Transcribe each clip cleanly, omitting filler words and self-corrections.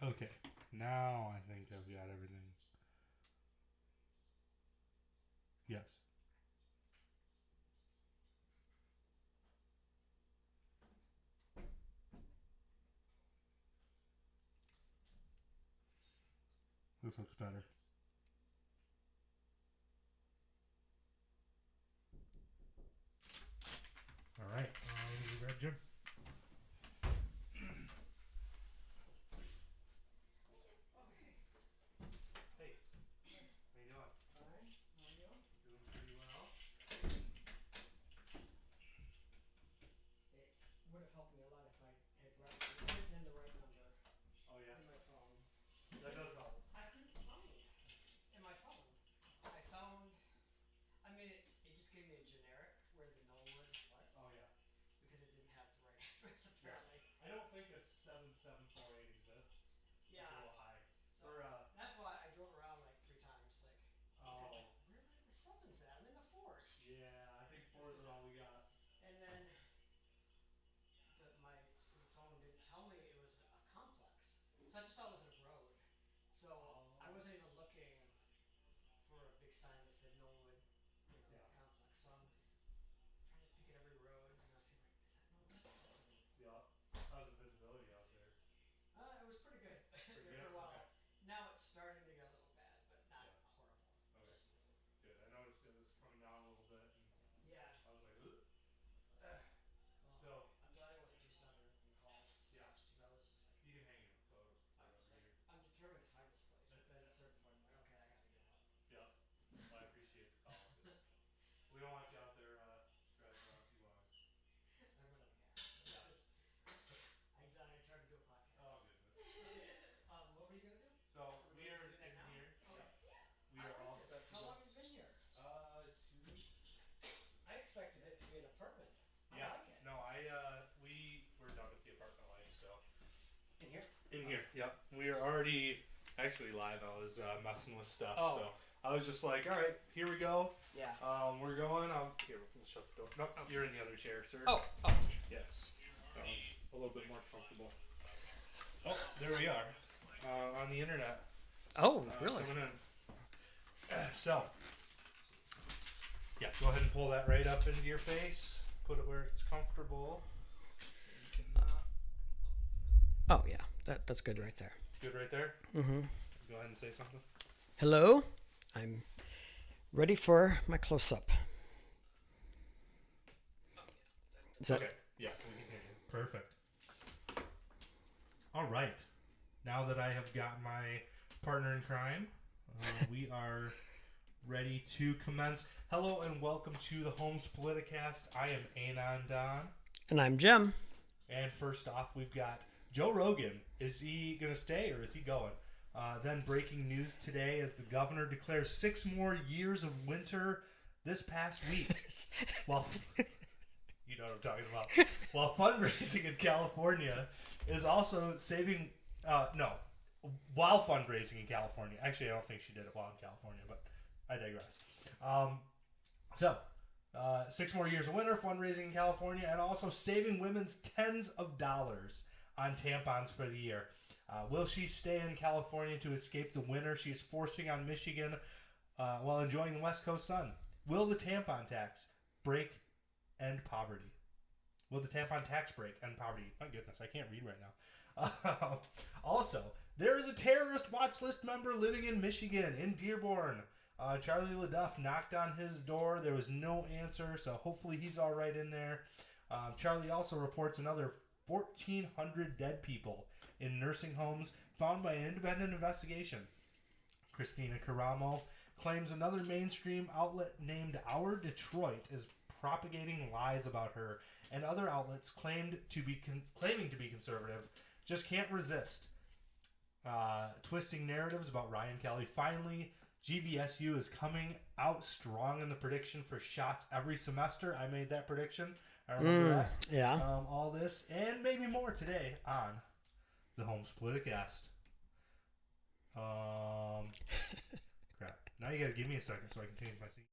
Okay, now I think I've got everything. Yes. This looks better. All right. You ready, Jim? Hey, how you doing? Fine. How are you? Doing pretty well. It would have helped me a lot if I had written in the right number Oh yeah, in my phone. that does help. I couldn't find in my phone. I found. I mean, it just gave me a generic where the Knollwood was Oh yeah. because it didn't have the right address Yeah. apparently. I don't think a 7748 exists. It's a Yeah. little high. So that's why I drove around like 3 times. Like, okay, Oh. where are the sevens at? I'm in the fours. Yeah, I think fours are all we got. And then the phone didn't tell me it was a complex, so I just thought it was a road. So Oh. I wasn't even looking for a big sign that said Knollwood, Yeah. complex. So I'm trying to pick at every road, and I was like, is that Knollwood? Yeah. How's the visibility out there? It was pretty good Pretty there good. for a while. Okay. Now it's starting to get a little bad, but not Yeah. horrible. Okay. Just a little. Good. I noticed it was coming down a little bit, and Yeah. I was like, ugh. Well, So I'm glad I wasn't too stubborn and called. yeah, Because I was just like, you can hang your photos I right was over like, here. I'm determined to find this place. But then at a certain point, I'm like, okay, I gotta give up. Yeah. Well, I appreciate the call because we don't want you out there driving around too long. I run out of gas. So Yeah. I tried to do a podcast. Oh goodness. What were you gonna do? So Are we we gonna are do that in now? here. Okay. Yep. We I are like all this. set to How go. long have you been here? 2 weeks. I expected it to be an apartment. Yeah. I like it. No, we're done with the apartment life, so In here? in here. Yep. We are already actually live. I was messing with stuff, Oh. so I was just like, all right, here we go. Yeah. We're going. Here, we'll shut the door. Nope, you're in the other chair, sir. Oh. Yes. A little bit more comfortable. Oh, there we are. On the internet. Oh, really? Coming in. So, yeah, go ahead and pull that right up into your face. Put it where it's comfortable. You cannot. Oh, yeah. That's good right there. Good right there? Mm-hmm. Go ahead and say something. Hello. I'm ready for my close-up. Is that... Okay. Yeah, we can hear you. Perfect. All right. Now that I have got my partner in crime, we are ready to commence. Hello and welcome to the Holmes Politicast. I am Anon Don. And I'm Jim. And first off, we've got Joe Rogan. Is he going to stay or is he going? Then breaking news today as the governor declares 6 more years of winter this past week. Well, you know what I'm talking about. While fundraising in California is also saving... while fundraising in California. Actually, I don't think she did it while in California, but I digress. 6 more years of winter, fundraising in California, and also saving women's tens of dollars on tampons for the year. Will she stay in California to escape the winter she is forcing on Michigan while enjoying the West Coast sun? Will the tampon tax end poverty? Will the tampon tax break end poverty? My goodness, I can't read right now. Also, there is a terrorist watch list member living in Michigan, in Dearborn. Charlie Leduff knocked on his door. There was no answer, so hopefully he's all right in there. Charlie also reports another 1,400 dead people in nursing homes found by an independent investigation. Kristina Karamo claims another mainstream outlet named Our Detroit is propagating lies about her, and other outlets claiming to be conservative just can't resist twisting narratives about Ryan Kelly. Finally, GVSU is coming out strong in the prediction for shots every semester. I made that prediction. I remember that. Yeah. All this and maybe more today on the Holmes Politicast. Crap. Now you gotta give me a second so I can change my seat.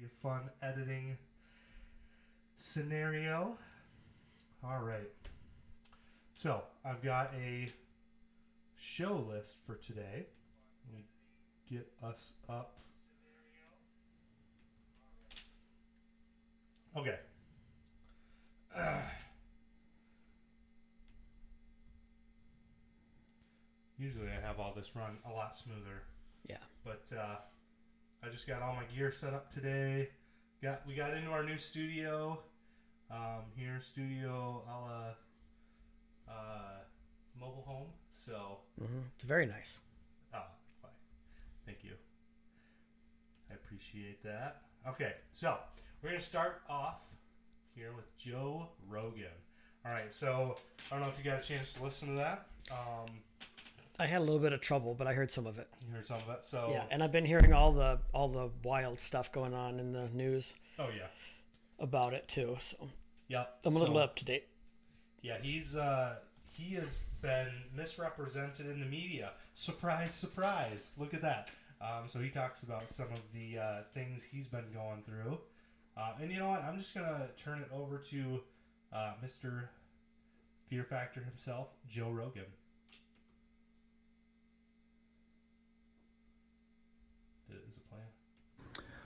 your fun editing scenario. All right. So I've got a show list for today. Let me get us up. Okay. Usually I have all this run a lot smoother. Yeah. But I just got all my gear set up today. We got into our new studio. Here, studio a la mobile home. So It's very nice. fine. Thank you. I appreciate that. Okay, so we're gonna start off here with Joe Rogan. All right, so I don't know if you got a chance to listen to that. I had a little bit of trouble, but I heard some of it. You heard some of it, so Yeah, and I've been hearing all the wild stuff going on in the news oh yeah, about it too. So yep. I'm a little up to date. Yeah, he has been misrepresented in the media. Surprise, surprise! Look at that. So he talks about some of the things he's been going through, and you know what? I'm just gonna turn it over to Mr. Fear Factor himself, Joe Rogan. Is it playing?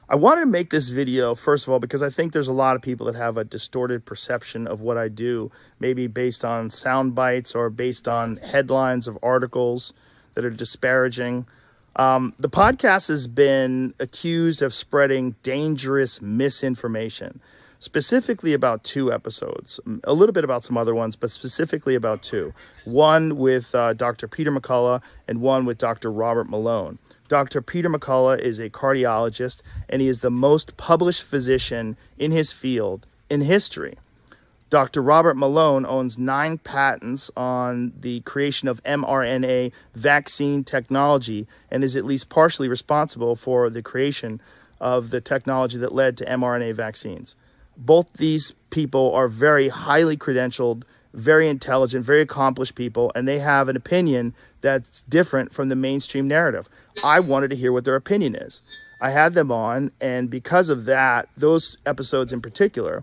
I wanted to make this video, first of all, because I think there's a lot of people that have a distorted perception of what I do, maybe based on sound bites or based on headlines of articles that are disparaging. The podcast has been accused of spreading dangerous misinformation, specifically about 2 episodes, a little bit about some other ones, but specifically about 2. One with Dr. Peter McCullough and one with Dr. Robert Malone. Dr. Peter McCullough is a cardiologist, and he is the most published physician in his field in history. Dr. Robert Malone owns 9 patents on the creation of mRNA vaccine technology and is at least partially responsible for the creation of the technology that led to mRNA vaccines. Both these people are very highly credentialed, very intelligent, very accomplished people, and they have an opinion that's different from the mainstream narrative. I wanted to hear what their opinion is. I had them on, and because of that, those episodes in particular,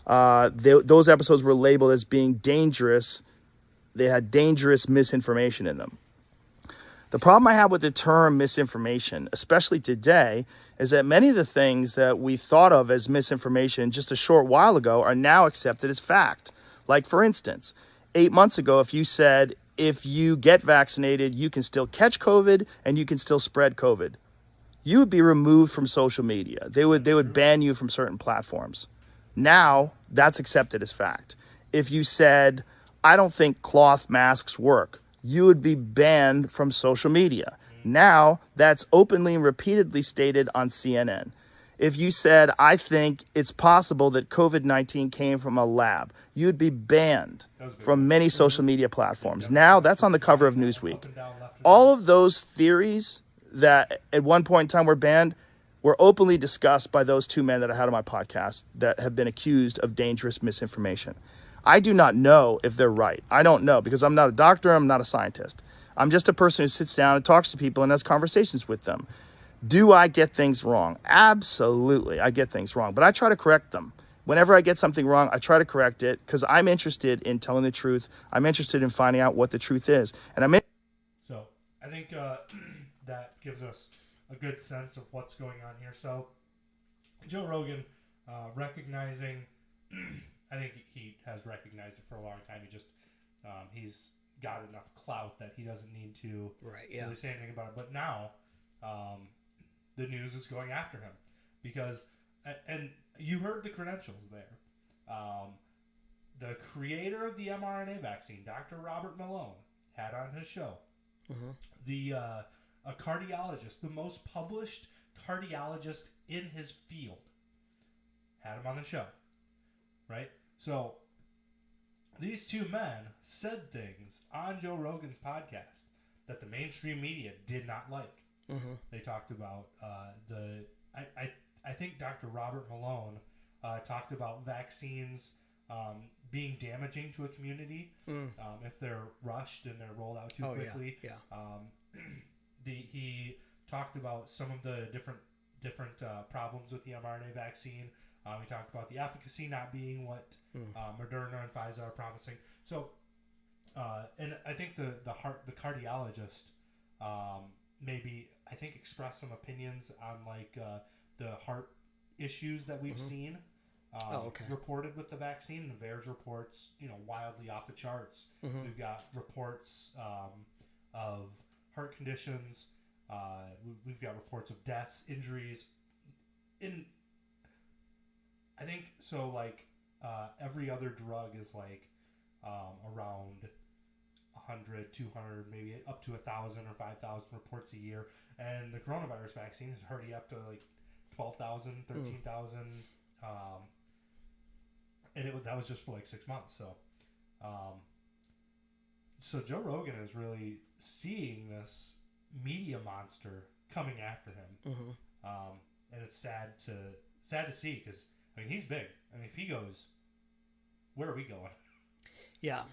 those episodes were labeled as being dangerous. They had dangerous misinformation in them. The problem I have with the term misinformation, especially today, is that many of the things that we thought of as misinformation just a short while ago are now accepted as fact. Like, for instance, 8 months ago, if you said, if you get vaccinated, you can still catch COVID and you can still spread COVID, you would be removed from social media. They would ban you from certain platforms. Now, that's accepted as fact. If you said, I don't think cloth masks work, you would be banned from social media. Now, that's openly and repeatedly stated on CNN. If you said, I think it's possible that COVID-19 came from a lab, you'd be banned from many social media platforms. Now, that's on the cover of Newsweek. All of those theories that at one point in time were banned were openly discussed by those 2 men that I had on my podcast that have been accused of dangerous misinformation. I do not know if they're right. I don't know, because I'm not a doctor, I'm not a scientist. I'm just a person who sits down and talks to people and has conversations with them. Do I get things wrong? Absolutely, I get things wrong, but I try to correct them. Whenever I get something wrong, I try to correct it because I'm interested in telling the truth. I'm interested in finding out what the truth is. And So I think that gives us a good sense of what's going on here. So Joe Rogan recognizing, I think he has recognized it for a long time. He's got enough clout that he doesn't need to really say anything about it. But now the news is going after him because, and you heard the credentials there. The creator of the mRNA vaccine, Dr. Robert Malone, had on his show a cardiologist, the most published cardiologist in his field, had him on the show, right? So these 2 men said things on Joe Rogan's podcast that the mainstream media did not like. They talked about I think Dr. Robert Malone talked about vaccines being damaging to a community if they're rushed and they're rolled out too quickly. Yeah. He talked about some of the different different problems with the mRNA vaccine. We talked about the efficacy not being what Moderna and Pfizer are promising. So, and I think the cardiologist maybe I think expressed some opinions on like the heart issues that we've seen reported with the vaccine. The VAERS reports, wildly off the charts. We've got reports of heart conditions. We've got reports of deaths, injuries. I think so. Like every other drug is like around 100, 200, maybe up to 1,000 or 5,000 reports a year, and the coronavirus vaccine is already up to like 12,000, 13,000, and that was just for like 6 months. So Joe Rogan is really seeing this media monster coming after him, and it's sad to see because I mean he's big. I mean if he goes, where are we going? Yeah.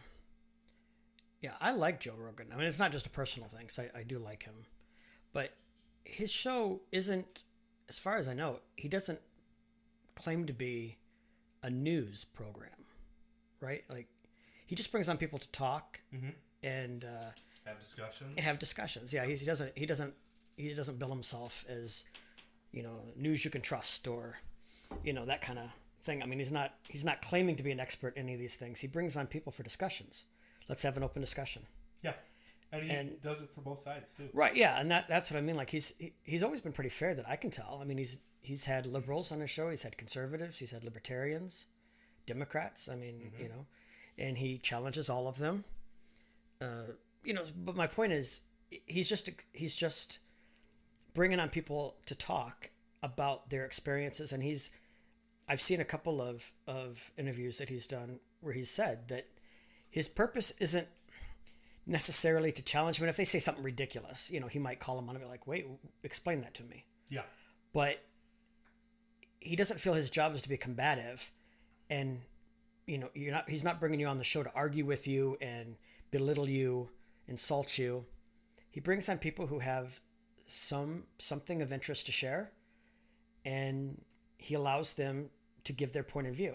Yeah, I like Joe Rogan. I mean, it's not just a personal thing, because I do like him. But his show isn't, as far as I know, he doesn't claim to be a news program, right? Like, he just brings on people to talk and have discussions. Yeah, he doesn't bill himself as, news you can trust or, that kind of thing. I mean, he's not claiming to be an expert in any of these things. He brings on people for discussions. Let's have an open discussion. Yeah, and he does it for both sides too. Right. Yeah, and that's what I mean. Like he's always been pretty fair that I can tell. I mean, he's had liberals on his show. He's had conservatives. He's had libertarians, Democrats. I mean, and he challenges all of them. But my point is, he's just bringing on people to talk about their experiences, and I've seen a couple of interviews that he's done where he's said that his purpose isn't necessarily to challenge them. And if they say something ridiculous, he might call them on and be like, wait, explain that to me. Yeah. But he doesn't feel his job is to be combative, and, he's not bringing you on the show to argue with you and belittle you, insult you. He brings on people who have something of interest to share, and he allows them to give their point of view.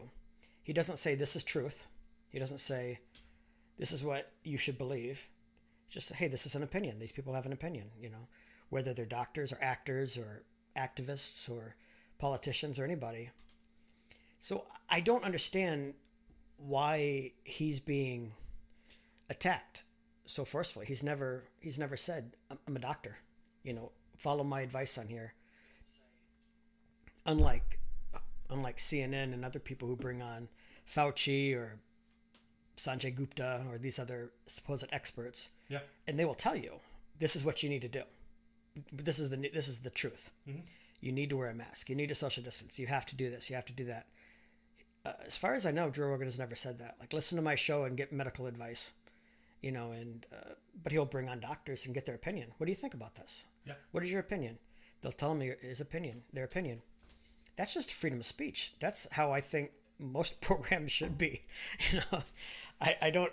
He doesn't say this is truth. He doesn't say this is what you should believe. Just hey, this is an opinion. These people have an opinion, whether they're doctors or actors or activists or politicians or anybody. So I don't understand why he's being attacked so forcefully. He's never said, I'm a doctor, follow my advice on here. Unlike CNN and other people who bring on Fauci or Sanjay Gupta or these other supposed experts, and they will tell you this is what you need to do. This is the truth. You need to wear a mask. You need to social distance. You have to do this. You have to do that. As far as I know, Joe Rogan has never said that. Like, listen to my show and get medical advice, but he'll bring on doctors and get their opinion. What do you think about this? Yeah. What is your opinion? They'll tell him their opinion. That's just freedom of speech. That's how I think most programs should be. I know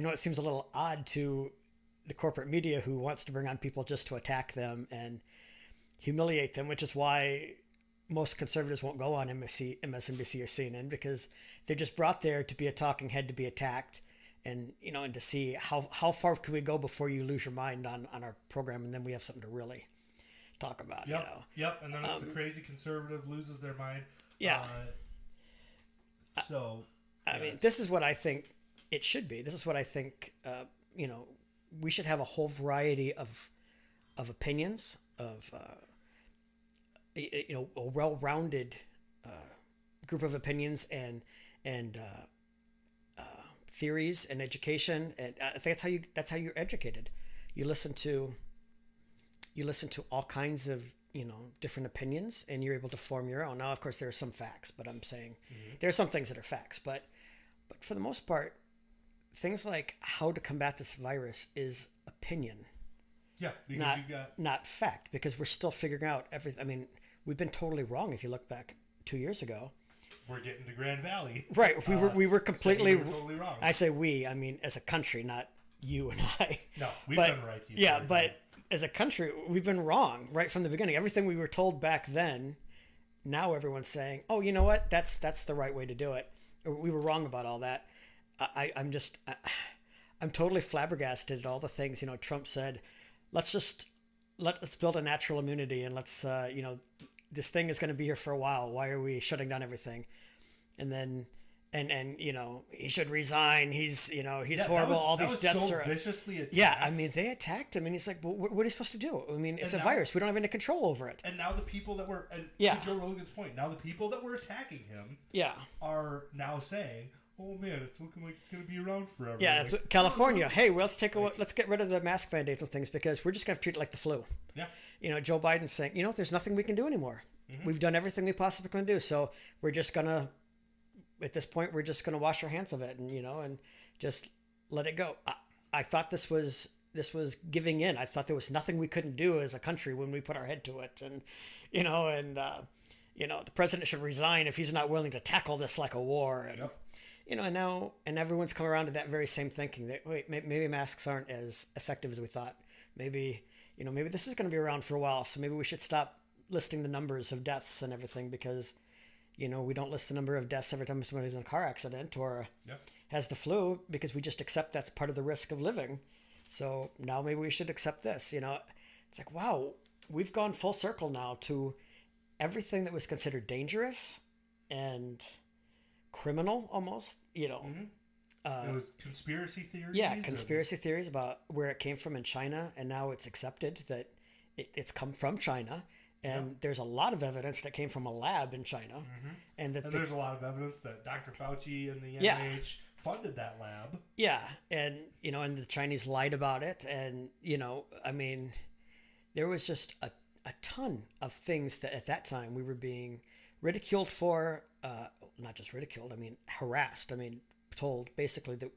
it seems a little odd to the corporate media who wants to bring on people just to attack them and humiliate them, which is why most conservatives won't go on MSNBC or CNN, because they're just brought there to be a talking head, to be attacked, and and to see how far can we go before you lose your mind on our program, and then we have something to really talk about. Yep. And then if the crazy conservative loses their mind. Yeah. I mean, this is what I think it should be. This is what I think. We should have a whole variety of opinions, of a well-rounded group of opinions and theories and education. And I think that's how you're educated. You listen to all kinds of different opinions, and you're able to form your own. Now, of course, there are some facts, but I'm saying there are some things that are facts. But for the most part, things like how to combat this virus is opinion. Yeah, because not fact, because we're still figuring out everything. I mean, we've been totally wrong if you look back 2 years ago. We're getting to Grand Valley. Right, we were completely totally wrong. I say we, I mean as a country, not you and I. No, we've done right. Yeah, but as a country, we've been wrong right from the beginning. Everything we were told back then, now everyone's saying, "Oh, you know what? That's the right way to do it." Or, we were wrong about all that. I'm totally flabbergasted at all the things, Trump said. Let's build a natural immunity, and let's this thing is going to be here for a while. Why are we shutting down everything? And then and he should resign. He's horrible. All these deaths so are viciously attacked. Yeah, I mean, they attacked him, and he's like, well, what are you supposed to do? I mean, it's a virus. We don't have any control over it. And now the people that were, to Joe Rogan's point, now the people that were attacking him are now saying, oh man, it's looking like it's going to be around forever. Yeah, it's California. Hey, well, let's get rid of the mask mandates and things because we're just going to treat it like the flu. Yeah. Joe Biden's saying, there's nothing we can do anymore. Mm-hmm. We've done everything we possibly can do, so we're just going to, at this point, we're just going to wash our hands of it and just let it go. I thought this was giving in. I thought there was nothing we couldn't do as a country when we put our head to it, and the president should resign if he's not willing to tackle this like a war, and everyone's come around to that very same thinking that maybe masks aren't as effective as we thought. Maybe this is going to be around for a while, so maybe we should stop listing the numbers of deaths and everything because. We don't list the number of deaths every time somebody's in a car accident or has the flu because we just accept that's part of the risk of living. So now maybe we should accept this. It's like, wow, we've gone full circle now to everything that was considered dangerous and criminal almost, Mm-hmm. It was conspiracy theories. Yeah, conspiracy theories about where it came from in China, and now it's accepted that it's come from China. And there's a lot of evidence that came from a lab in China. Mm-hmm. And there's a lot of evidence that Dr. Fauci and the NIH funded that lab. Yeah. And, and the Chinese lied about it. And, I mean, there was just a ton of things that at that time we were being ridiculed for, not just ridiculed, I mean, harassed. I mean, told basically that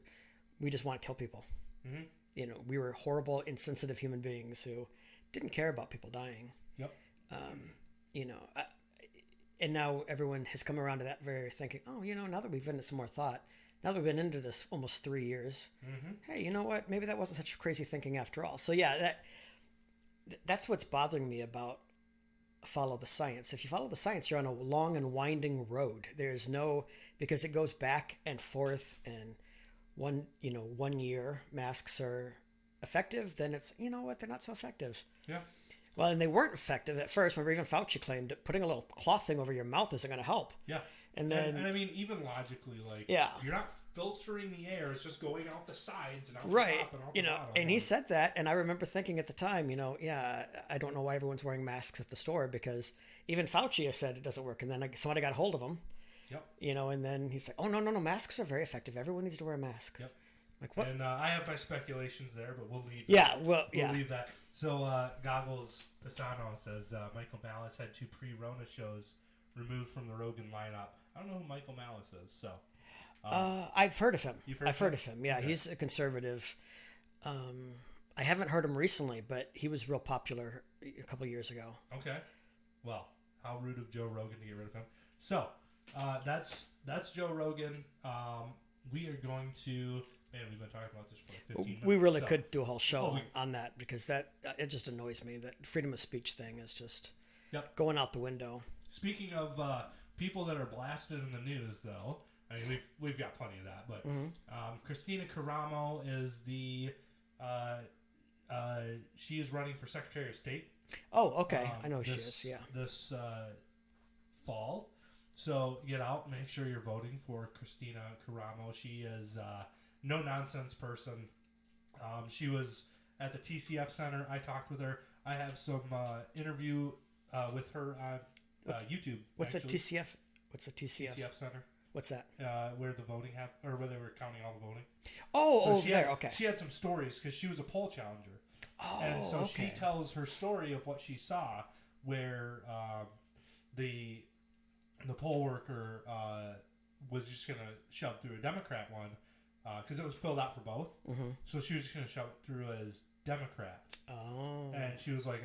we just want to kill people. Mm-hmm. We were horrible, insensitive human beings who didn't care about people dying. Yep. And now everyone has come around to that very thinking, oh, now that we've been into some more thought, now that we've been into this almost 3 years, hey, you know what? Maybe that wasn't such crazy thinking after all. So yeah, that's what's bothering me about follow the science. If you follow the science, you're on a long and winding road. There's because it goes back and forth, and 1 year masks are effective, then it's, they're not so effective. Yeah. Well, and they weren't effective at first. Remember, even Fauci claimed that putting a little cloth thing over your mouth isn't going to help. Yeah. And then, and I mean, even logically, you're not filtering the air; it's just going out the sides and out the top and out the bottom. And he said that, and I remember thinking at the time, I don't know why everyone's wearing masks at the store because even Fauci has said it doesn't work. And then somebody got hold of him. Yep. And then he's like, "Oh no, masks are very effective. Everyone needs to wear a mask." Yep. Like what? And I have my speculations there, but we'll leave. We'll leave that. So Goggles Pisano says Michael Malice had 2 pre-Rona shows removed from the Rogan lineup. I don't know who Michael Malice is, so. I've heard of him. I've heard of him. Yeah, okay. He's a conservative. I haven't heard him recently, but he was real popular a couple years ago. Okay. Well, how rude of Joe Rogan to get rid of him. So that's Joe Rogan. We are going to. Man, we've been talking about this for like 15 minutes. We really could do a whole show on that because it just annoys me. That freedom of speech thing is just going out the window. Speaking of people that are blasted in the news, though, I mean we've got plenty of that. But Kristina Karamo is she is running for Secretary of State. Oh, okay, I know who she is. Yeah, this fall. So get out, make sure you're voting for Kristina Karamo. She is. No nonsense person. She was at the TCF Center. I talked with her. I have some interview with her on YouTube. What's actually. A TCF? What's a TCF? TCF Center. What's that? Where the voting happened, or where they were counting all the voting. Okay. She had some stories because she was a poll challenger. Oh, and so okay. she tells her story of what she saw, where the poll worker was just gonna shove through a Democrat one. Because it was filled out for both. Mm-hmm. So she was just going to shove it through as Democrat. Oh. And she was like,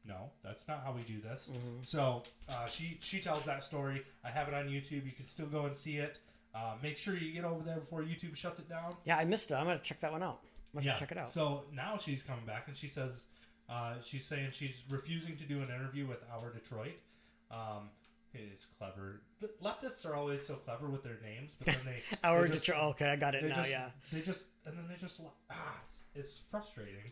no, that's not how we do this. Mm-hmm. So she tells that story. I have it on YouTube. You can still go and see it. Make sure you get over there before YouTube shuts it down. Yeah, I missed it. I'm going to check that one out. Check it out. So now she's coming back and she says She's saying she's refusing to do an interview with Our Detroit. It is clever. The leftists are always so clever with their names, but then they Our they just, Detroit. Okay, I got it now. just, Yeah. it's frustrating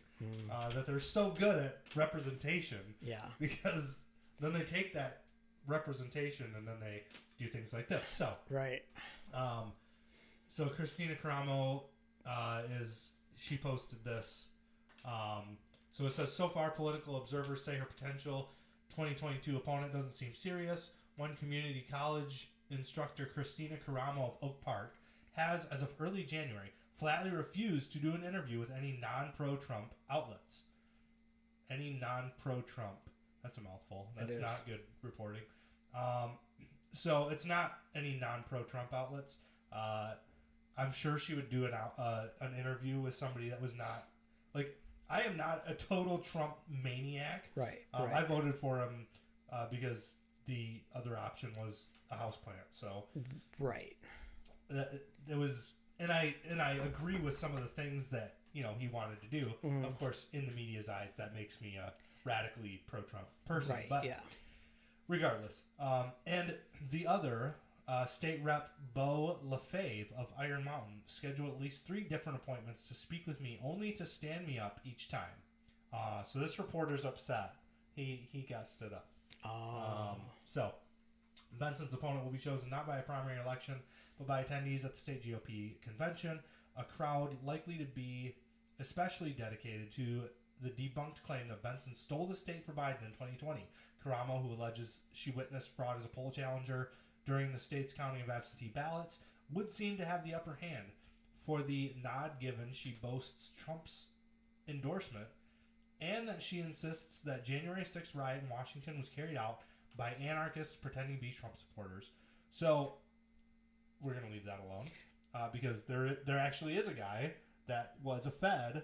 that they're so good at representation. Yeah. Because then they take that representation and then they do things like this. So Right. So Kristina Karamo she posted this. So it says, so far political observers say her potential 2022 opponent doesn't seem serious. One community college instructor, Kristina Karamo of Oak Park, has, as of early January, flatly refused to do an interview with any non-pro-Trump outlets. Any non-pro-Trump. That's a mouthful. That's not good reporting. So it's not any non-pro-Trump outlets. I'm sure she would do an interview with somebody that was not, like, I am not a total Trump maniac. Right. I voted for him because the other option was a houseplant. So Right. It was, and I agree with some of the things that he wanted to do. Of course, in the media's eyes, that makes me a radically pro-Trump person. Right. But Yeah. regardless, and the other. State Rep Beau Lefebvre of Iron Mountain scheduled at least 3 different appointments to speak with me, only to stand me up each time. So this reporter's upset. He got stood up. So Benson's opponent will be chosen not by a primary election, but by attendees at the state GOP convention, a crowd likely to be especially dedicated to the debunked claim that Benson stole the state for Biden in 2020. Karamo, who alleges she witnessed fraud as a poll challenger during the state's counting of absentee ballots, would seem to have the upper hand. For the nod given, she boasts Trump's endorsement, and that she insists that January 6th riot in Washington was carried out by anarchists pretending to be Trump supporters. So we're going to leave that alone, because there actually is a guy that was a Fed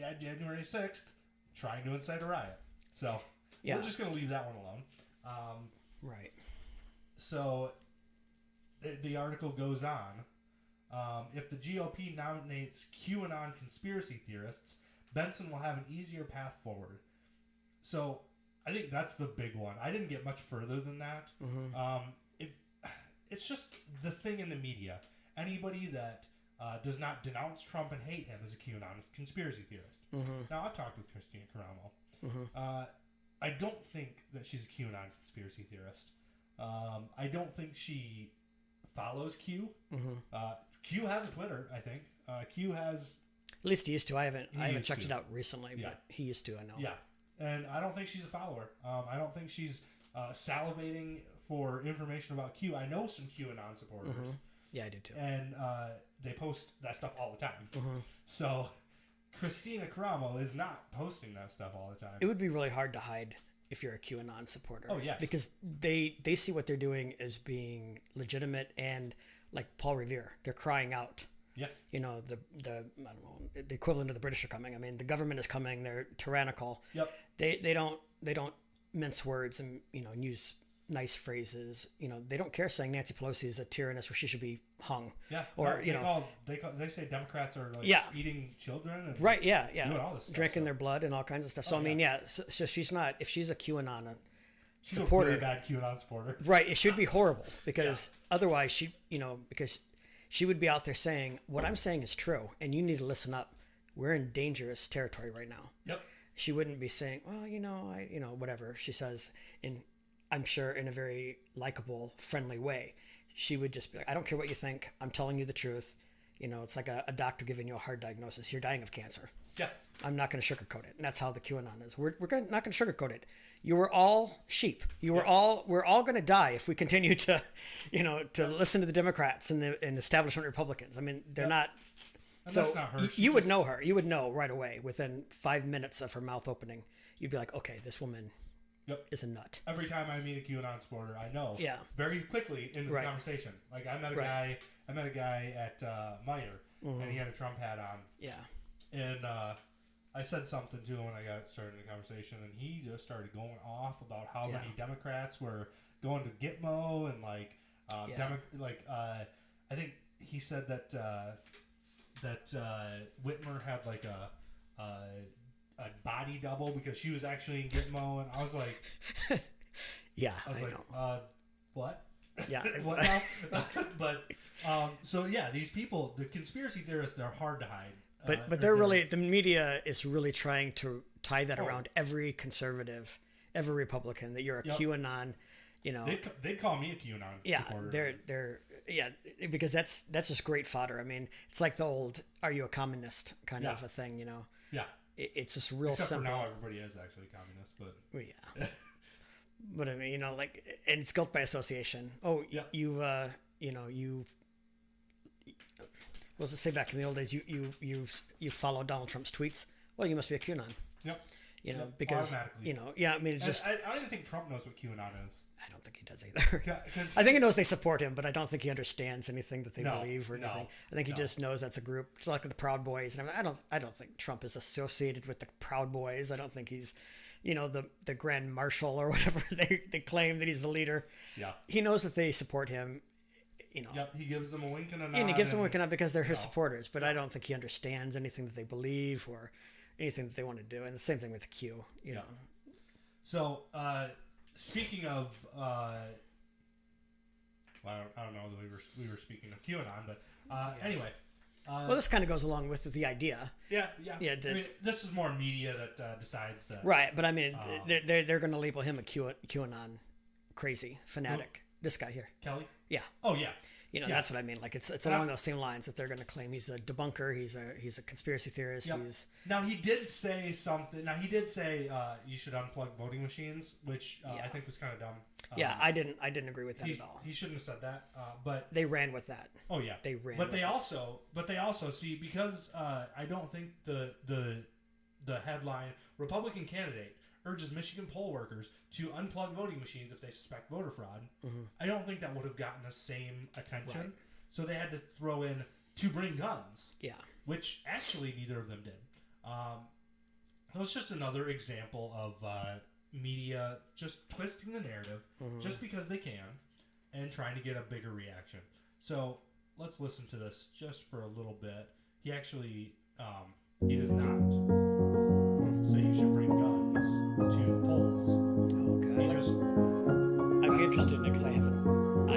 at January 6th trying to incite a riot. So we're just going to leave that one alone. Right. So the article goes on. If the GOP nominates QAnon conspiracy theorists, Benson will have an easier path forward. So I think that's the big one. I didn't get much further than that. It's just the thing in the media. Anybody that does not denounce Trump and hate him is a QAnon conspiracy theorist. Now, I've talked with Kristina Karamo. I don't think that she's a QAnon conspiracy theorist. I don't think she follows Q. Q has a Twitter, I think. Q has... At least he used to. I haven't checked to. it out recently, but he used to, I know. Yeah. And I don't think she's a follower. I don't think she's salivating for information about Q. I know some QAnon supporters. Yeah, I do too. And they post that stuff all the time. So Kristina Karamo is not posting that stuff all the time. It would be really hard to hide if you're a QAnon supporter. Oh, yeah. Because they see what they're doing as being legitimate, and like Paul Revere, they're crying out. Yeah. You know, the I don't know, the equivalent of the British are coming. I mean, the government is coming. They're tyrannical. Yep. They don't mince words and and use nice phrases. They don't care saying Nancy Pelosi is a tyranness or she should be hung. Yeah. Or they say Democrats are like eating children. And right. Yeah. doing all this stuff, drinking their blood and all kinds of stuff. So I mean, so she's not. If she's a QAnon she's supporter, a really bad QAnon supporter. right? It should be horrible because otherwise because she would be out there saying what I'm saying is true and you need to listen up. We're in dangerous territory right now. Yep. She wouldn't be saying, well, whatever she says I'm sure in a very likable, friendly way. She would just be like, I don't care what you think. I'm telling you the truth. It's like a doctor giving you a hard diagnosis. You're dying of cancer. Yeah. I'm not going to sugarcoat it. And that's how the QAnon is. We're not going to sugarcoat it. You were all sheep. We're all going to die if we continue to, to listen to the Democrats and the establishment Republicans. I mean, they're not. And so that's not her. You would know her. You would know right away within 5 minutes of her mouth opening. You'd be like, okay, this woman is a nut. Every time I meet a QAnon supporter, I know very quickly in the conversation. Like I met a guy at Meyer, and he had a Trump hat on. Yeah. And I said something to him when I got started in the conversation, and he just started going off about how many Democrats were going to Gitmo and I think he said that Whitmer had like body double because she was actually in Gitmo, and I was like, Yeah, I was I like, know. What? Yeah. What now? But so yeah, these people, the conspiracy theorists, they're hard to hide. But they're really, the media is really trying to tie that around every conservative, every Republican, that you're a QAnon, you know. They call me a QAnon supporter. They're because that's just great fodder. I mean, it's like the old "Are you a communist?" kind of a thing, you know. Yeah. It's just real Except simple. for now, everybody is actually a communist, but Well, yeah. But I mean, you know, like, and it's guilt by association. Oh, Yeah. Let's just say back in the old days, you follow Donald Trump's tweets. Well, you must be a QAnon. Yep. You know, because automatically. you know, yeah. I mean, it's just. I don't even think Trump knows what QAnon is. I don't think he does either. I think he knows they support him, but I don't think he understands anything that they believe or anything. I think he just knows that's a group. It's like the Proud Boys, and I don't think Trump is associated with the Proud Boys. I don't think he's, you know, the Grand Marshal or whatever they claim that he's the leader. Yeah. He knows that they support him. You know. Yep. He gives them a wink and a nod. And he gives them a wink and a nod because they're his supporters. But I don't think he understands anything that they believe or anything that they want to do. And the same thing with Q. You know. So speaking of, well, I don't know that we were speaking of QAnon, but anyway. Well, this kind of goes along with the idea. Yeah. I mean, this is more media that decides that. Right, but I mean, they're going to label him a QAnon crazy fanatic. Who? This guy here. Kelly? Yeah. Oh, yeah. You know, that's what I mean. Like, it's along those same lines that they're going to claim he's a debunker. He's a conspiracy theorist. Yep. Now, he did say something. Now, he did say you should unplug voting machines, which I think was kind of dumb. I didn't agree with that at all. He shouldn't have said that. But they ran with that. Oh yeah, they ran. But they also see, because I don't think the headline Republican candidate urges Michigan poll workers to unplug voting machines if they suspect voter fraud. Mm-hmm. I don't think that would have gotten the same attention. Right. So they had to throw in to bring guns. Yeah. Which actually neither of them did. It was just another example of media just twisting the narrative just because they can and trying to get a bigger reaction. So let's listen to this just for a little bit. He actually, he does not say you should bring guns to polls. Oh, God. I'd be interested in it because I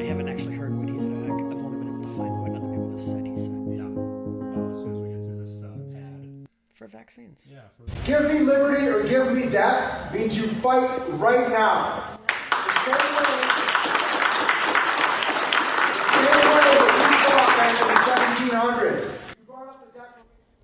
haven't actually heard what he said. I've only been able to find what other people have said he said. Yeah. As soon as we get through this ad. For vaccines. Yeah. Give me liberty or give me death means you fight right now. The same way we fought back in the 1700s.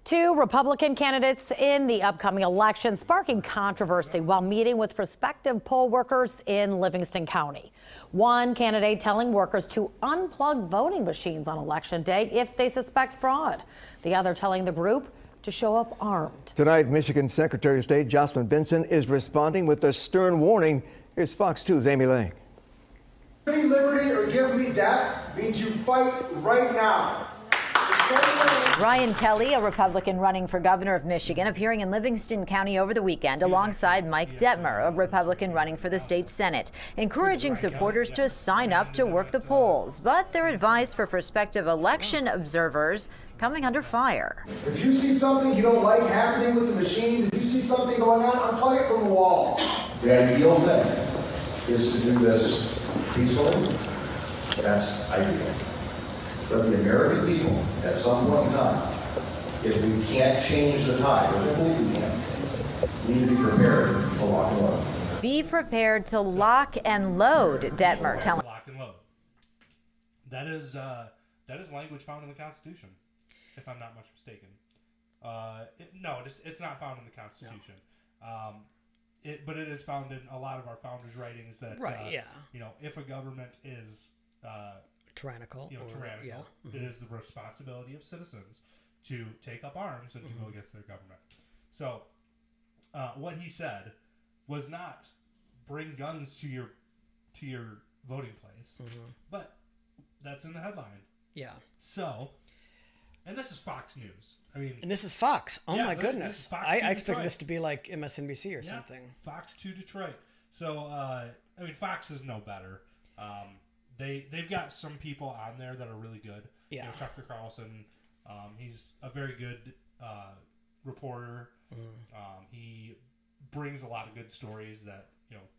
Two Republican candidates in the upcoming election sparking controversy while meeting with prospective poll workers in Livingston County. One candidate telling workers to unplug voting machines on election day if they suspect fraud. The other telling the group to show up armed. Tonight, Michigan Secretary of State Jocelyn Benson is responding with a stern warning. Here's Fox 2's Amy Lang. Give me liberty or give me death means you fight right now. Ryan Kelly, a Republican running for governor of Michigan, appearing in Livingston County over the weekend alongside Mike Detmer, a Republican running for the state Senate, encouraging supporters to sign up to work the polls. But their advice for prospective election observers coming under fire. If you see something you don't like happening with the machines, if you see something going on, unplug it from the wall. The ideal thing is to do this peacefully. That's ideal. But the American people, at some point in time, if we can't change the tide, which I believe we can, need to be prepared to lock and load. Be prepared to lock and load, Detmer telling. Lock and load. That is language found in the Constitution, if I'm not much mistaken. It's not found in the Constitution. No. But it is found in a lot of our founders' writings that, if a government is tyrannical, it is the responsibility of citizens to take up arms and to go against their government. So, what he said was not bring guns to your voting place, but that's in the headline. Yeah. So, and this is Fox News. And this is Fox. Oh my goodness! I expected this to be like MSNBC or something. Fox 2 Detroit. So, Fox is no better. They've got some people on there that are really good. Yeah. Tucker Carlson, he's a very good reporter. He brings a lot of good stories that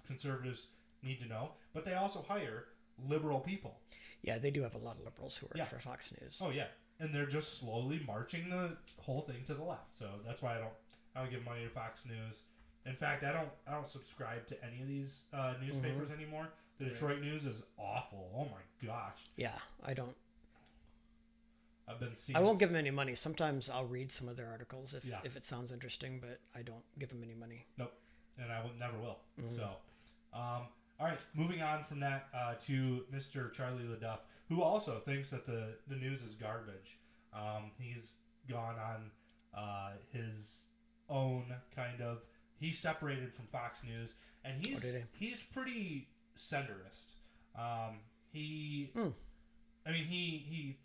conservatives need to know, but they also hire liberal people. Yeah, they do have a lot of liberals who work for Fox News. Oh yeah, and they're just slowly marching the whole thing to the left. So that's why I don't give money to Fox News. In fact, I don't subscribe to any of these newspapers anymore. The Detroit News is awful. Oh my gosh. Yeah, I don't. I've been seeing. I won't give them any money. Sometimes I'll read some of their articles if it sounds interesting, but I don't give them any money. Nope, and I never will. So, all right, moving on from that to Mr. Charlie Leduff, who also thinks that the news is garbage. He's gone on his own kind of. He's separated from Fox News, and he's pretty centrist. He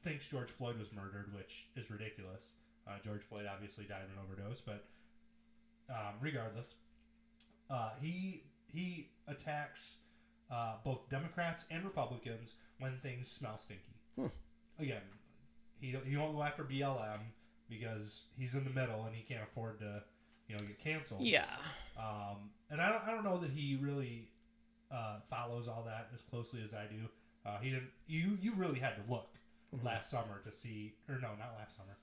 thinks George Floyd was murdered, which is ridiculous. George Floyd obviously died of an overdose, but regardless, he attacks both Democrats and Republicans when things smell stinky. Again, he won't go after BLM because he's in the middle and he can't afford to get canceled. Yeah. And I don't know that he really follows all that as closely as I do. He didn't. You really had to look last summer to see, or no, not last summer,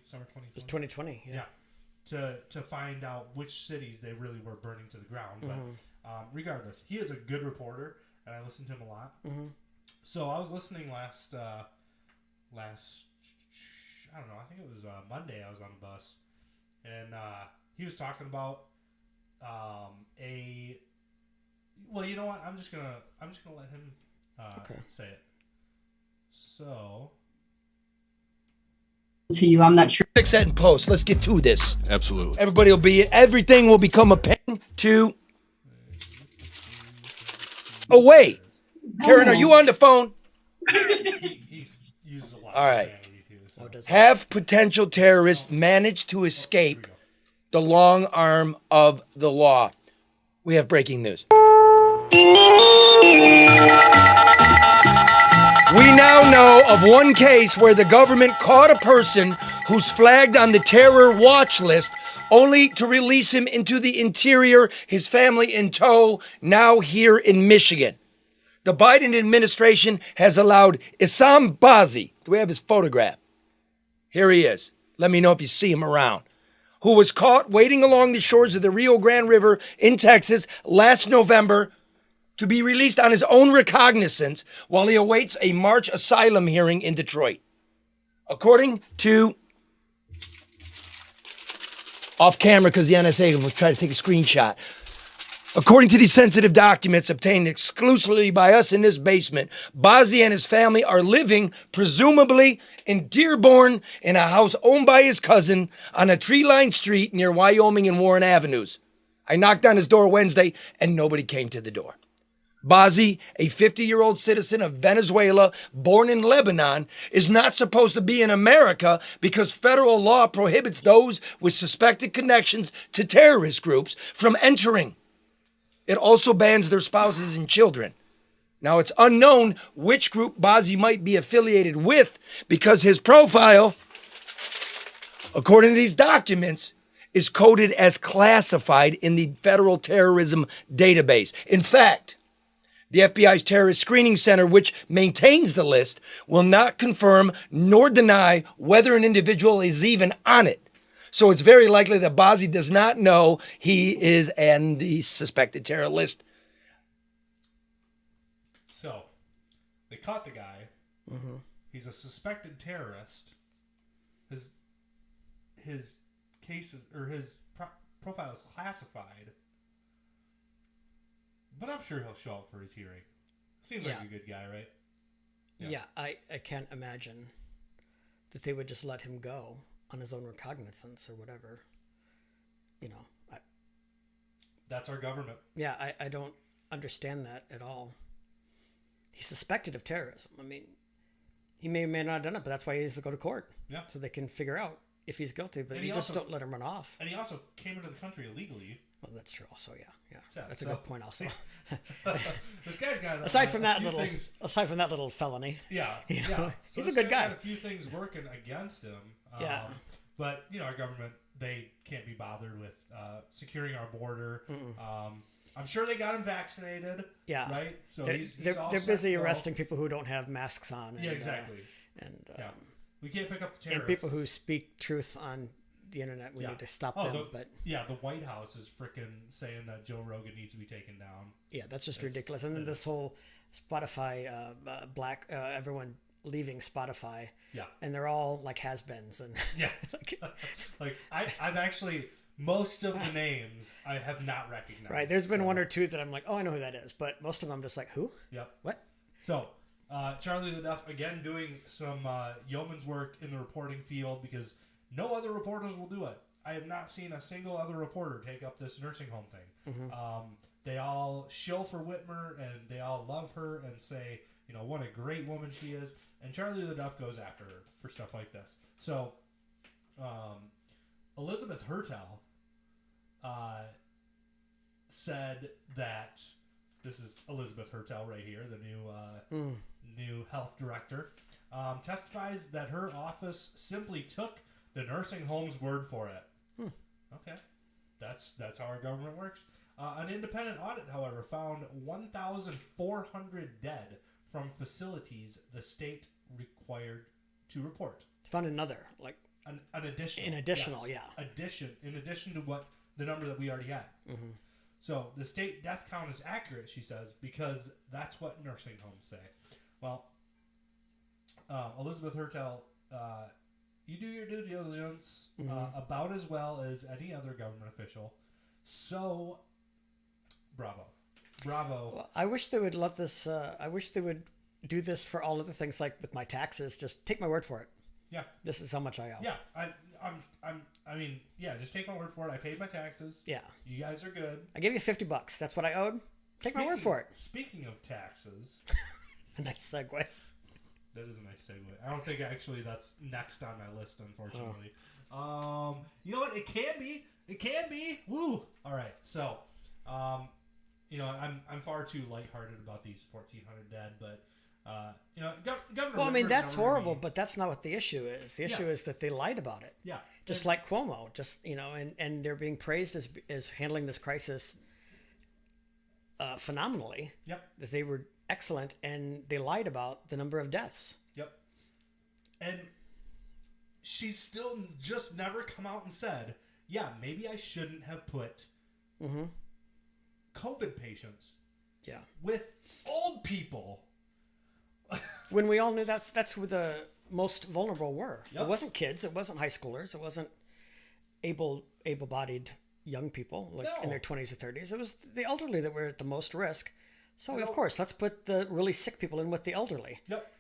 summer 2020. It's 2020. Yeah. To find out which cities they really were burning to the ground. But regardless, he is a good reporter, and I listen to him a lot. So I was listening last. I don't know. I think it was Monday. I was on the bus, and he was talking about Well, you know what? I'm just gonna let him say it. So. To you, I'm not sure. Fix that in post. Let's get to this. Absolutely. Everything will become a pen to. Oh wait, Karen, are you on the phone? He's used a lot. All right. Have potential terrorists managed to escape the long arm of the law? We have breaking news. We now know of one case where the government caught a person who's flagged on the terror watch list only to release him into the interior, his family in tow, now here in Michigan. The Biden administration has allowed Issam Bazi, do we have his photograph? Here he is. Let me know if you see him around. Who was caught waiting along the shores of the Rio Grande River in Texas last November to be released on his own recognizance while he awaits a March asylum hearing in Detroit. According to off camera, because the NSA will try to take a screenshot. According to these sensitive documents obtained exclusively by us in this basement, Bazi and his family are living, presumably, in Dearborn in a house owned by his cousin on a tree-lined street near Wyoming and Warren Avenues. I knocked on his door Wednesday and nobody came to the door. Bazi, a 50-year-old citizen of Venezuela, born in Lebanon, is not supposed to be in America because federal law prohibits those with suspected connections to terrorist groups from entering. It also bans their spouses and children. Now, it's unknown which group Bazi might be affiliated with because his profile, according to these documents, is coded as classified in the Federal Terrorism Database. In fact, the FBI's Terrorist Screening Center, which maintains the list, will not confirm nor deny whether an individual is even on it. So it's very likely that Bazi does not know he is on the suspected terror list. So, they caught the guy. Mm-hmm. He's a suspected terrorist. His case or his profile is classified. But I'm sure he'll show up for his hearing. Seems like a good guy, right? Yeah, I can't imagine that they would just let him go on his own recognizance or whatever. You know. That's our government. Yeah, I don't understand that at all. He's suspected of terrorism. I mean, he may or may not have done it, but that's why he needs to go to court. Yeah. So they can figure out if he's guilty, but you just don't let him run off. And he also came into the country illegally. Well, that's true. Also, yeah. That's a good point. Also, this guy's got aside from that little felony. Yeah, So he's a good guy. Got a few things working against him. Yeah, but our government they can't be bothered with securing our border. I'm sure they got him vaccinated. Yeah. Right? So they're busy arresting people who don't have masks on. And, yeah, exactly. We can't pick up the terrorists. And people who speak truth on the internet, we need to stop them. The White House is freaking saying that Joe Rogan needs to be taken down. Yeah, that's just ridiculous. And then this whole Spotify, everyone leaving Spotify. Yeah. And they're all like has-beens. And yeah. I've actually... Most of the names I have not recognized. Right. There's been one or two that I'm like, oh, I know who that is. But most of them I'm just like, who? Yep. What? So, Charlie Leduff, again, doing some yeoman's work in the reporting field because no other reporters will do it. I have not seen a single other reporter take up this nursing home thing. They all shill for Whitmer and they all love her and say, what a great woman she is. And Charlie Leduff goes after her for stuff like this. So, Elizabeth Hertel said that this is Elizabeth Hertel right here, the new health director, testifies that her office simply took the nursing home's word for it. Okay, that's how our government works. An independent audit, however, found 1,400 dead from facilities the state required to report. Found another an additional. In additional, yes. In addition to what the number that we already had. So the state death count is accurate, she says, because that's what nursing homes say. Well, Elizabeth Hertel, you do your due diligence about as well as any other government official. So, bravo. Well, I wish they would let this. I wish they would do this for all other things, like with my taxes. Just take my word for it. Yeah. This is how much I owe. Yeah, just take my word for it. I paid my taxes. Yeah. You guys are good. I gave you $50. That's what I owed. Take my word for it. Speaking of taxes. A nice segue. That is a nice segue. I don't think actually that's next on my list, unfortunately. You know what? It can be. It can be. Woo! All right. So, I'm far too lighthearted about these 1,400 dead, but Governor. Well, I mean, that's horrible, but that's not what the issue is. The issue is that they lied about it. Yeah. Just like Cuomo, and they're being praised as handling this crisis phenomenally. Yep. That they were excellent, and they lied about the number of deaths. Yep. And she's still just never come out and said, yeah, maybe I shouldn't have put COVID patients with old people. When we all knew that's who the most vulnerable were. Yep. It wasn't kids. It wasn't high schoolers. It wasn't able-bodied young people in their 20s or 30s. It was the elderly that were at the most risk. So, of course, let's put the really sick people in with the elderly. Yep.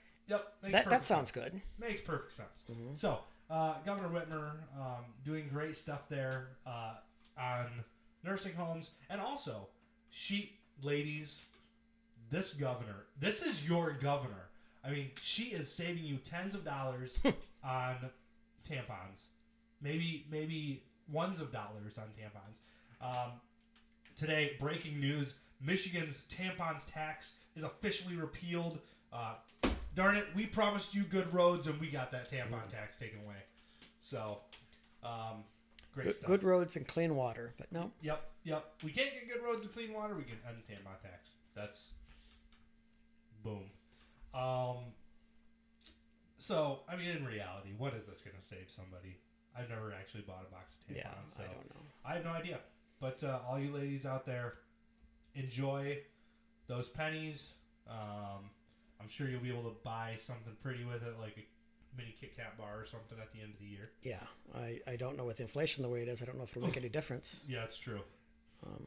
That sounds good. Makes perfect sense. So, Governor Whitmer doing great stuff there on nursing homes. And also, ladies, this is your governor. I mean, she is saving you tens of dollars on tampons. Maybe ones of dollars on tampons. Today, breaking news, Michigan's tampons tax is officially repealed. Darn it, we promised you good roads, and we got that tampon tax taken away. So, great stuff. Good roads and clean water, but no. Yep. We can't get good roads and clean water. We can end tampon tax. That's boom. So, I mean, in reality, what is this going to save somebody? I've never actually bought a box of tampons. Yeah, so I don't know. I have no idea. But all you ladies out there, enjoy those pennies. I'm sure you'll be able to buy something pretty with it, like a mini Kit Kat bar or something at the end of the year. Yeah, I don't know with inflation the way it is. I don't know if it'll make any difference. Yeah, it's true.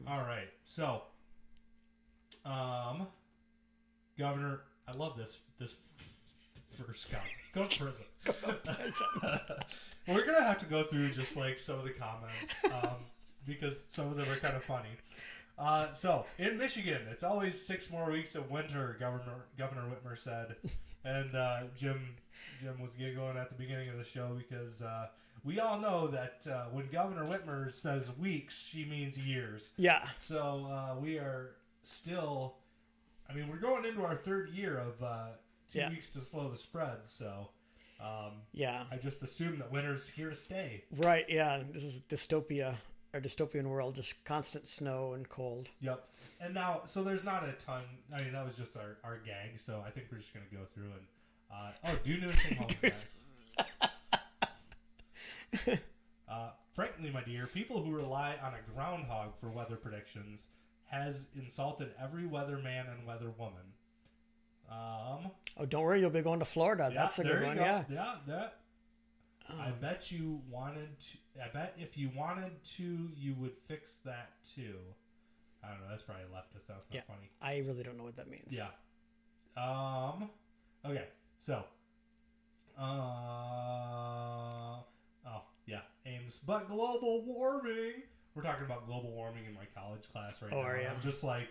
All right, so, Governor, I love this first comment. Go to prison. We're gonna have to go through just like some of the comments because some of them are kind of funny. So in Michigan, it's always 6 more weeks of winter. Governor Whitmer said, and Jim was giggling at the beginning of the show because we all know that when Governor Whitmer says weeks, she means years. Yeah. So we are still. I mean, we're going into our 3rd year of 2 weeks to slow the spread. So Yeah. I just assume that winter's here to stay. Right. Yeah. This is dystopia. Our dystopian world, just constant snow and cold. Yep. And now, so there's not a ton. I mean, that was just our gag. So I think we're just gonna go through and do nursing homes next. Frankly, my dear, people who rely on a groundhog for weather predictions has insulted every weatherman and weatherwoman. Oh, don't worry, you'll be going to Florida. That's a good one. Go. Yeah. Yeah. That. I bet you wanted to. I bet if you wanted to, you would fix that too. I don't know. That's probably leftist. That's not funny. I really don't know what that means. Yeah. Okay. So. Yeah. Ames, but global warming. We're talking about global warming in my college class right now. Are you? I'm just like,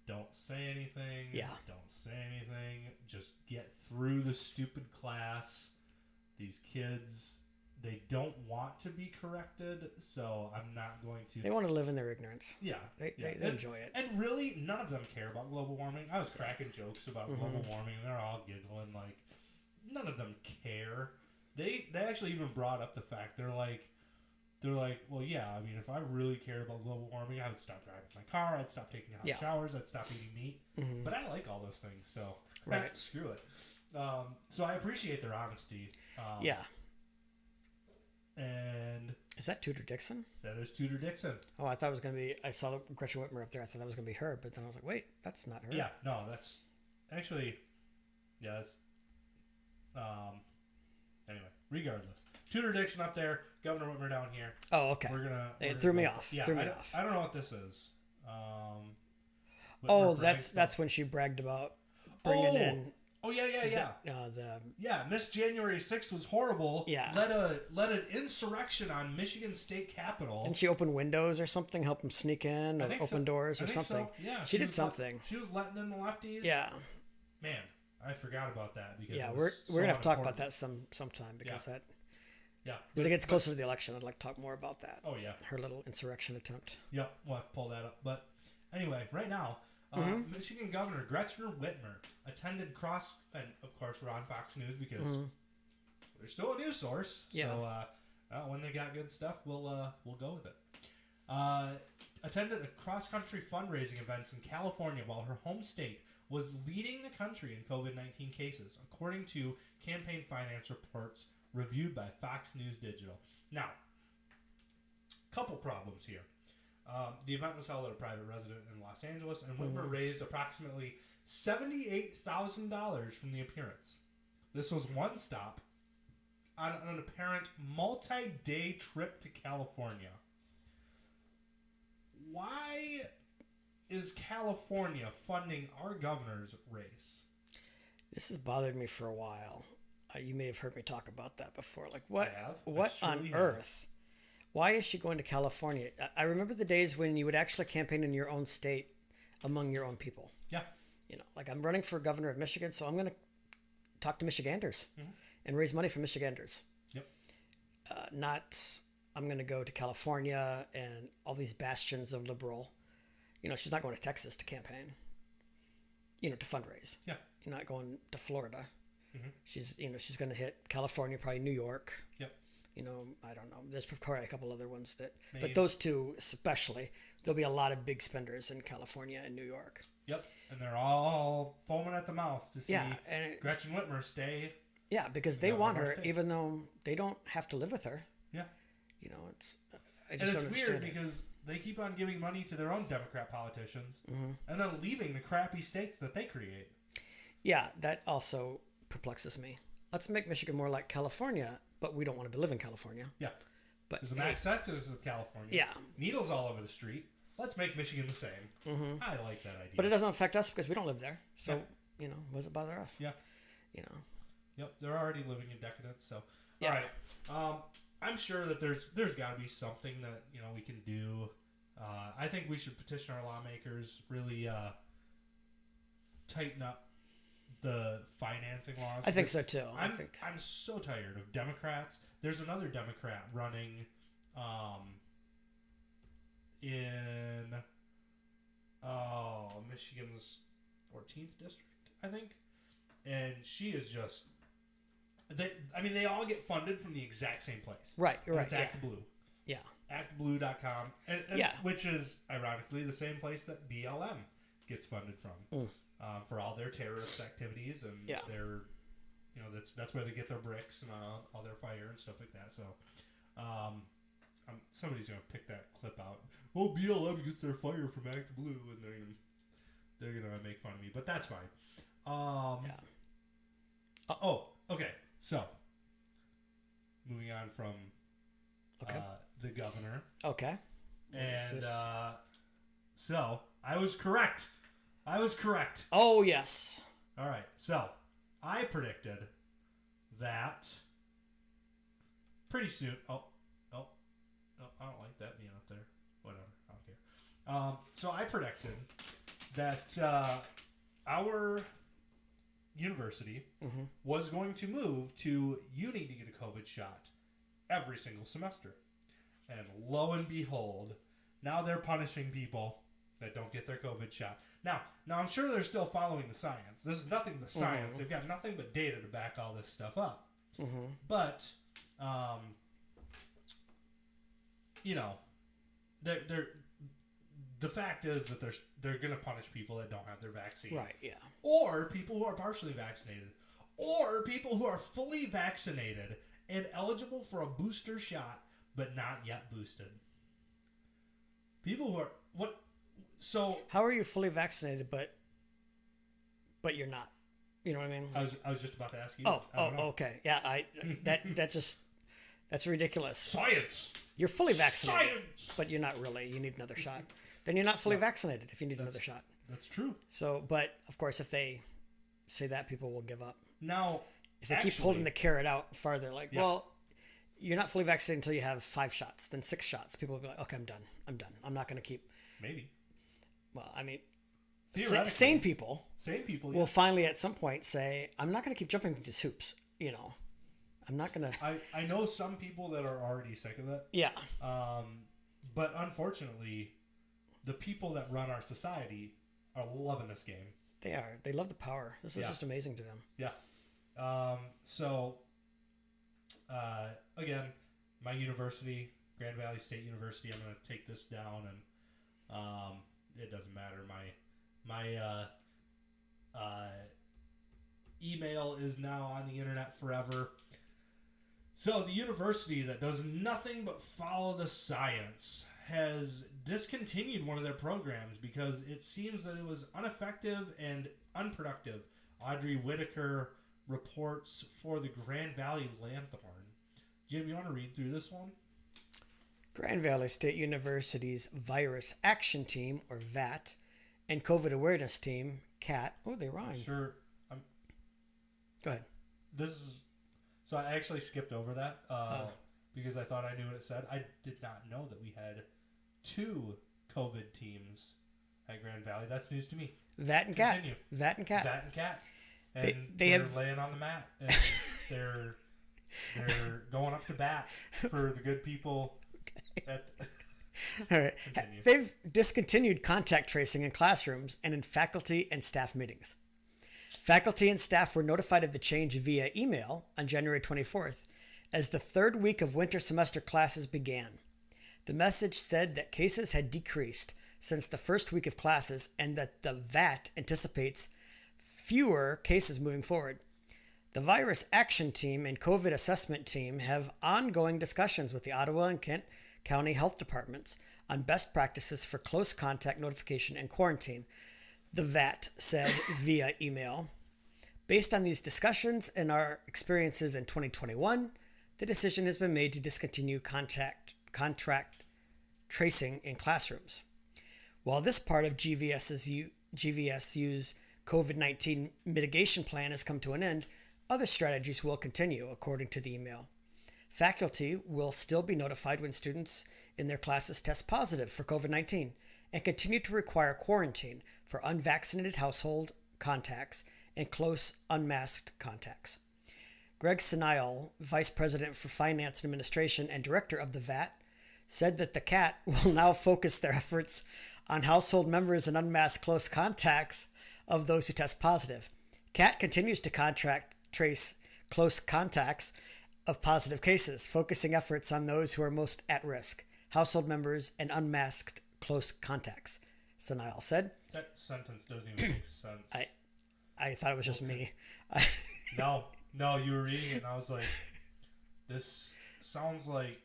don't say anything. Yeah. Don't say anything. Just get through the stupid class. These kids, they don't want to be corrected, so I'm not going to. They want to live in their ignorance. Yeah. They enjoy it. And really, none of them care about global warming. I was cracking jokes about global warming, and they're all giggling. Like, none of them care. They actually even brought up the fact, they're like, well, yeah, I mean, if I really cared about global warming, I would stop driving my car, I'd stop taking hot showers, I'd stop eating meat. But I like all those things, so screw it. So I appreciate their honesty. Yeah. And is that Tudor Dixon? That is Tudor Dixon. Oh, I thought it was going to be. I saw Gretchen Whitmer up there. I thought that was going to be her, but then I was like, wait, that's not her. Yeah, no, that's actually, yeah, that's. Anyway, regardless, Tudor Dixon up there, Governor Whitmer down here. Oh, okay. It threw me off. Yeah, threw me off. I don't know what this is. That's when she bragged about bringing in. Oh yeah. Miss January 6th was horrible. Yeah. Led an insurrection on Michigan State Capitol. Didn't she open windows or something, help them sneak in, or open doors or something? So. Yeah. She did something. She was letting in the lefties. Yeah. Man, I forgot about that because we're gonna have to talk about that sometime because that. Yeah. As it gets closer to the election, I'd like to talk more about that. Oh yeah. Her little insurrection attempt. Yep. We'll have to pull that up. But anyway, right now. Michigan Governor Gretchen Whitmer attended and of course we're on Fox News because they're still a news source. Yeah. So when they got good stuff, we'll go with it. Attended a cross-country fundraising events in California while her home state was leading the country in COVID-19 cases, according to campaign finance reports reviewed by Fox News Digital. Now, couple problems here. The event was held at a private residence in Los Angeles, and Whitmer raised approximately $78,000 from the appearance. This was one stop on an apparent multi-day trip to California. Why is California funding our governor's race? This has bothered me for a while. You may have heard me talk about that before. Like, what? I have. What on earth? Why is she going to California? I remember the days when you would actually campaign in your own state among your own people. Yeah. You know, like I'm running for governor of Michigan, so I'm going to talk to Michiganders and raise money for Michiganders. Yep. I'm going to go to California and all these bastions of liberal. You know, she's not going to Texas to campaign, to fundraise. Yeah. You're not going to Florida. She's going to hit California, probably New York. Yep. I don't know. There's probably a couple other ones Maybe. But those two especially, there'll be a lot of big spenders in California and New York. Yep, and they're all foaming at the mouth to see and Gretchen Whitmer stay. Yeah, because they want her, even though they don't have to live with her. Yeah. I just don't understand weird because they keep on giving money to their own Democrat politicians and then leaving the crappy states that they create. Yeah, that also perplexes me. Let's make Michigan more like California, but we don't want to live in California. Yeah. But there's a mass exodus of California. Yeah. Needles all over the street. Let's make Michigan the same. I like that idea. But it doesn't affect us because we don't live there. So, what does it bother us? Yeah. Yep, they're already living in decadence. So, yeah. All right. I'm sure that there's got to be something that, we can do. I think we should petition our lawmakers, really tighten up the financing laws. I think so too. I'm so tired of Democrats. There's another Democrat running in Michigan's 14th district, I think, and she is just They all get funded from the exact same place. Right, you're right. It's Act Blue. Yeah. ActBlue.com. And which is, ironically, the same place that BLM gets funded from for all their terrorist activities and their, that's where they get their bricks and all their fire and stuff like that. So, somebody's gonna pick that clip out. Oh, BLM gets their fire from Act Blue, and they're gonna make fun of me, but that's fine. Oh, okay. So, moving on from the governor. Okay. And so I was correct. Oh, yes. All right. So I predicted that pretty soon. Oh, I don't like that being up there. Whatever. I don't care. So I predicted that our university was going to move to you need to get a COVID shot every single semester. And lo and behold, now they're punishing people that don't get their COVID shot. Now I'm sure they're still following the science. This is nothing but science. They've got nothing but data to back all this stuff up. But, the fact is that they're going to punish people that don't have their vaccine. Right, yeah. Or people who are partially vaccinated. Or people who are fully vaccinated and eligible for a booster shot but not yet boosted. People who are... What? So... How are you fully vaccinated but you're not? You know what I mean? I was just about to ask you. Okay. Yeah, that's ridiculous. Science! You're fully vaccinated, Science! but you're not really. You need another shot. Then you're not fully vaccinated if you need another shot. That's true. So, but of course, if they say that, people will give up. Now, if they keep holding the carrot out farther, well, you're not fully vaccinated until you have 5 shots, then 6 shots. People will be like, okay, I'm done. I'm not going to keep. Maybe. Well, I mean, sane people will finally at some point say, I'm not going to keep jumping through these hoops. I'm not going to. I know some people that are already sick of it. Yeah. But unfortunately, the people that run our society are loving this game. They are. They love the power. This is just amazing to them. Yeah. Again, my university, Grand Valley State University, I'm going to take this down, and it doesn't matter. My email is now on the internet forever. So the university that does nothing but follow the science has discontinued one of their programs because it seems that it was ineffective and unproductive. Audrey Whitaker reports for the Grand Valley Lanthorn. Jim, you want to read through this one? Grand Valley State University's Virus Action Team, or VAT, and COVID Awareness Team, CAT. Oh, they rhyme. Sure. Go ahead. So I actually skipped over that because I thought I knew what it said. I did not know that we had 2 COVID teams at Grand Valley. That's news to me. VAT and CAT. VAT and CAT. VAT and CAT. And they're laying on the mat. And they're going up to bat for the good people. All right. Continue. They've discontinued contact tracing in classrooms and in faculty and staff meetings. Faculty and staff were notified of the change via email on January 24th as the 3rd week of winter semester classes began. The message said that cases had decreased since the first week of classes and that the VAT anticipates fewer cases moving forward. The Virus Action Team and COVID Assessment Team have ongoing discussions with the Ottawa and Kent County Health Departments on best practices for close contact notification and quarantine, the VAT said via email. Based on these discussions and our experiences in 2021, the decision has been made to discontinue contract tracing in classrooms. While this part of GVSU's COVID-19 mitigation plan has come to an end, other strategies will continue, according to the email. Faculty will still be notified when students in their classes test positive for COVID-19 and continue to require quarantine for unvaccinated household contacts and close unmasked contacts. Greg Sinile, Vice President for Finance and Administration and Director of the VAT, said that the CAT will now focus their efforts on household members and unmasked close contacts of those who test positive. CAT continues to contract trace close contacts of positive cases, focusing efforts on those who are most at risk, household members, and unmasked close contacts, Sanayal said. That sentence doesn't even make sense. I thought it was just me. No, you were reading it and I was like, this sounds like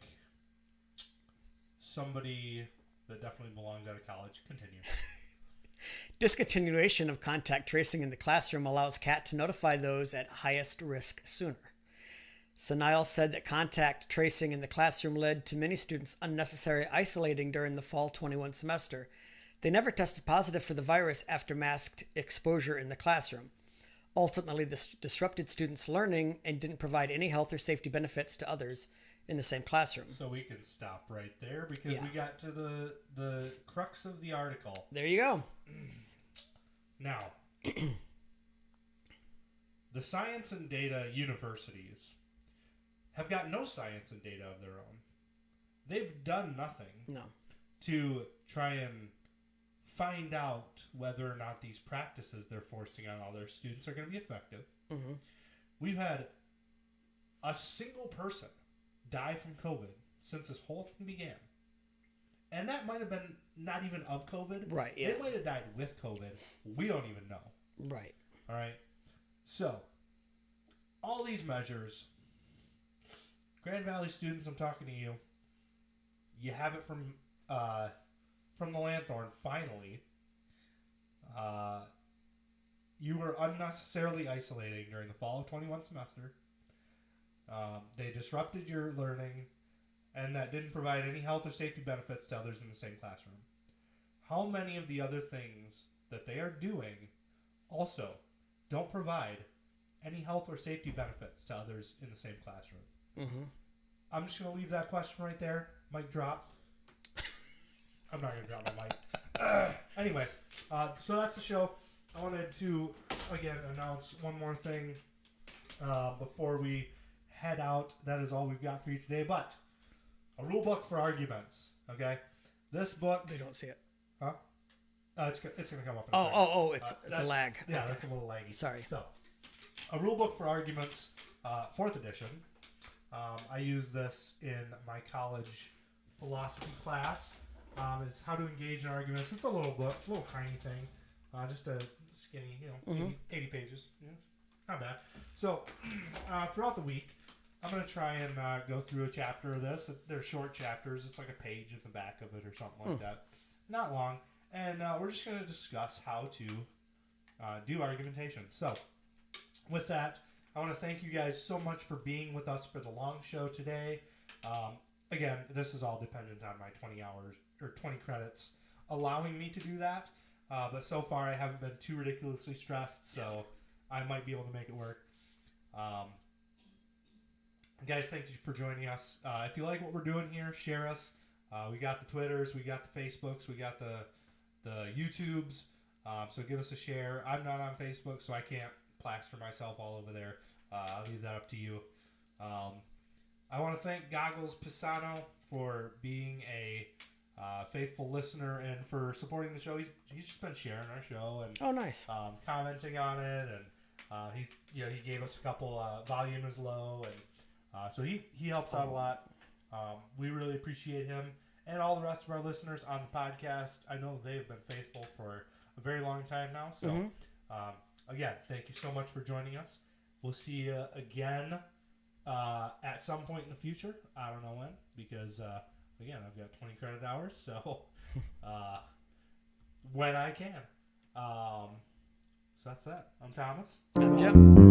somebody that definitely belongs out of college. Continue. Discontinuation of contact tracing in the classroom allows CAT to notify those at highest risk sooner. Sanayal said that contact tracing in the classroom led to many students unnecessarily isolating during the fall 21 semester. They never tested positive for the virus after masked exposure in the classroom. Ultimately, this disrupted students' learning and didn't provide any health or safety benefits to others in the same classroom. So we can stop right there because we got to the crux of the article. There you go. Now, the science and data universities have got no science and data of their own. They've done nothing to try and find out whether or not these practices they're forcing on all their students are going to be effective. Mm-hmm. We've had a single person die from COVID since this whole thing began. And that might have been not even of COVID. Right, yeah. They might have died with COVID. We don't even know. Right. All right. So, all these measures, Grand Valley students, I'm talking to you. You have it from the Lanthorn, finally. You were unnecessarily isolating during the fall of 21 semester. They disrupted your learning, and that didn't provide any health or safety benefits to others in the same classroom. How many of the other things that they are doing also don't provide any health or safety benefits to others in the same classroom? Mm-hmm. I'm just going to leave that question right there. Mic drop. I'm not going to drop my mic. Anyway, so that's the show. I wanted to, again, announce one more thing before we head out. That is all we've got for you today. But a rule book for arguments, okay? This book... They don't see it. Huh? It's going to come up in a second. It's a lag. Yeah, Okay. that's a little laggy. Sorry. So, a rule book for arguments, 4th edition. I use this in my college philosophy class. It's how to engage in arguments. It's a little book, a little tiny thing. Just a skinny, 80 pages. Not bad. So, throughout the week, I'm going to try and go through a chapter of this. They're short chapters. It's like a page in the back of it or something like that. Not long. And we're just going to discuss how to do argumentation. So, with that, I want to thank you guys so much for being with us for the long show today. Again, this is all dependent on my 20 hours or 20 credits allowing me to do that. But so far, I haven't been too ridiculously stressed, so I might be able to make it work. Guys, thank you for joining us. If you like what we're doing here, share us. We got the Twitters, we got the Facebooks, we got the YouTubes. So give us a share. I'm not on Facebook, so I can't plaster myself all over there. I'll leave that up to you. I want to thank Goggles Pisano for being a faithful listener and for supporting the show. He's just been sharing our show and nice. Commenting on it, and he gave us a couple volume is low, and so he helps out a lot. We really appreciate him and all the rest of our listeners on the podcast. I know they've been faithful for a very long time now. So again, thank you so much for joining us. We'll see you again at some point in the future. I don't know when, because again, I've got 20 credit hours, so when I can. So that's that. I'm Thomas. I'm Jim.